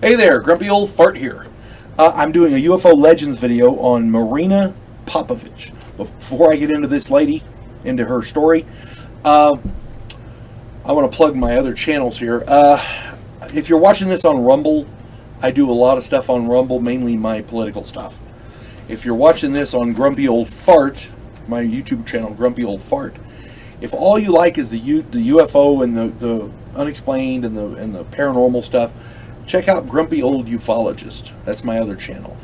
Hey there, Grumpy Old Fart here. I'm doing a UFO Legends video on Marina Popovich. Before I get into this lady, into her story, I want to plug my other channels here. If you're watching this on Rumble, I do a lot of stuff on Rumble, mainly my political stuff. If you're watching this on Grumpy Old Fart, my YouTube channel, Grumpy Old Fart, if all you like is the UFO and the unexplained and the paranormal stuff, check out Grumpy Old Ufologist. That's my other channel.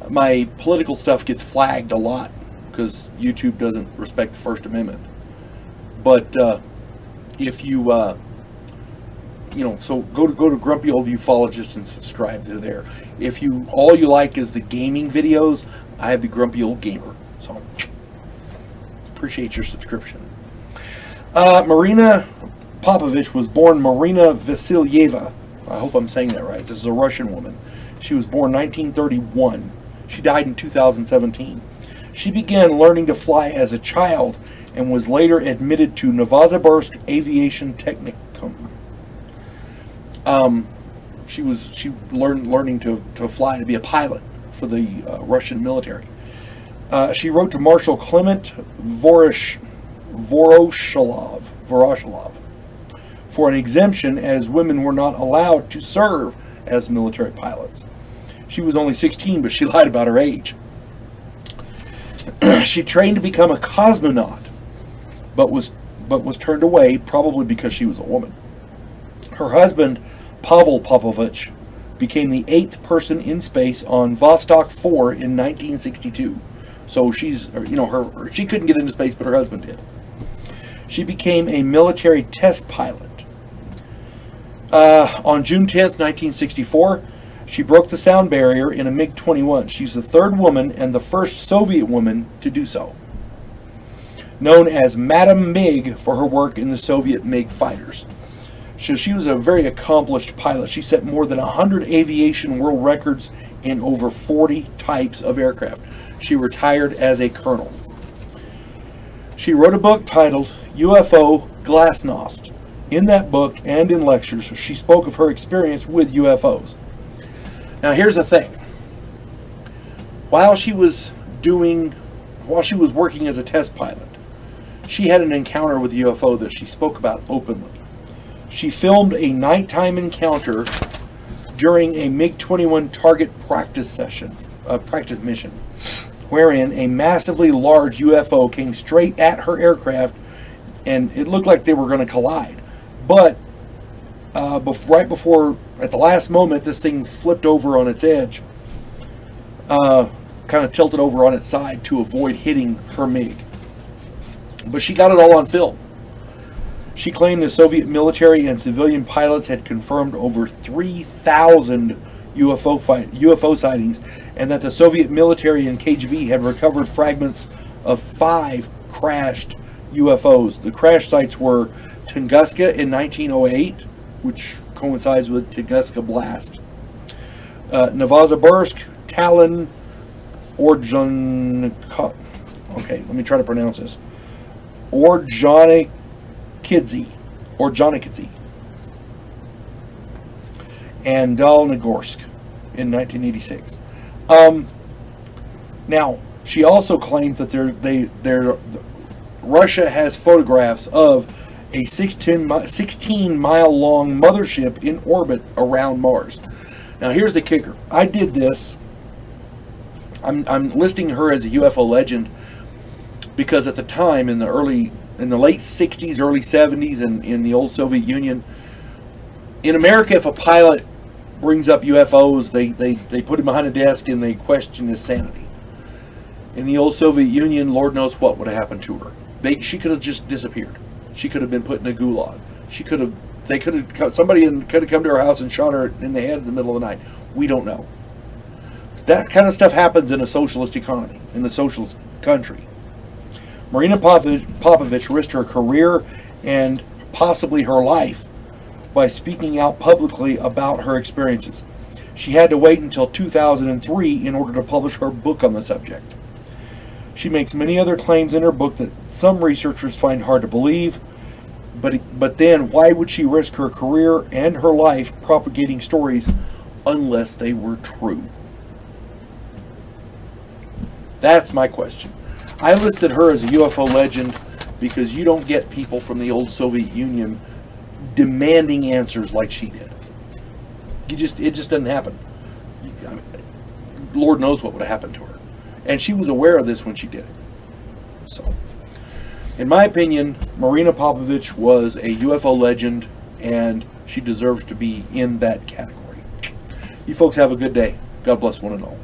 My political stuff gets flagged a lot because YouTube doesn't respect the First Amendment. But if you, so go to Grumpy Old Ufologist and subscribe to there. If all you like is the gaming videos, I have the Grumpy Old Gamer. So appreciate your subscription. Marina Popovich was born Marina Vasilyeva. I hope I'm saying that right. This is a Russian woman. She was born 1931. She died in 2017. She began learning to fly as a child and was later admitted to Novosibirsk Aviation Technicum. She learning to fly, to be a pilot for the Russian military. She wrote to Marshal Clement Voroshilov for an exemption, as women were not allowed to serve as military pilots. She was only 16, but she lied about her age. She trained to become a cosmonaut, but was turned away, probably because she was a woman. Her husband, Pavel Popovich, became the 8th person in space on Vostok 4 in 1962. So she couldn't get into space, but her husband did. She became a military test pilot. On June 10th, 1964, she broke the sound barrier in a MiG-21. She's the 3rd woman and the first Soviet woman to do so. Known as Madame MiG for her work in the Soviet MiG fighters. So she was a very accomplished pilot. She set more than 100 aviation world records in over 40 types of aircraft. She retired as a colonel. She wrote a book titled UFO Glasnost. In that book and in lectures, she spoke of her experience with UFOs. Now here's the thing. While she was working as a test pilot, she had an encounter with UFO that she spoke about openly. She filmed a nighttime encounter during a MiG-21 target practice mission, wherein a massively large UFO came straight at her aircraft, and it looked like they were going to collide. But right before, at the last moment, this thing flipped over on its edge, kind of tilted over on its side to avoid hitting her MiG. But she got it all on film. She claimed the Soviet military and civilian pilots had confirmed over 3,000 UFO sightings, and that the Soviet military and KGB had recovered fragments of 5 crashed UFOs. The crash sites were Tunguska in 1908, which coincides with Tunguska Blast, Novosibirsk, Tallinn, let me try to pronounce this, Orjonikidze, and Dalnogorsk in 1986. Now, she also claimed that Russia has photographs of a 16-mile-long mothership in orbit around Mars. Now, here's the kicker. I did this. I'm listing her as a UFO legend because at the time, in the late 60s, early 70s, and in the old Soviet Union, in America, if a pilot brings up UFOs, they put him behind a desk and they question his sanity. In the old Soviet Union, Lord knows what would have happened to her. She could have just disappeared. She could have been put in a gulag. Somebody could have come to her house and shot her in the head in the middle of the night. We don't know. That kind of stuff happens in a socialist economy, in a socialist country. Marina Popovich risked her career and possibly her life by speaking out publicly about her experiences. She had to wait until 2003 in order to publish her book on the subject. She makes many other claims in her book that some researchers find hard to believe, but then why would she risk her career and her life propagating stories unless they were true? That's my question. I listed her as a UFO legend because you don't get people from the old Soviet Union demanding answers like she did. It just doesn't happen. I mean, Lord knows what would have happened to her. And she was aware of this when she did it. So, in my opinion, Marina Popovich was a UFO legend, and she deserves to be in that category. You folks have a good day. God bless one and all.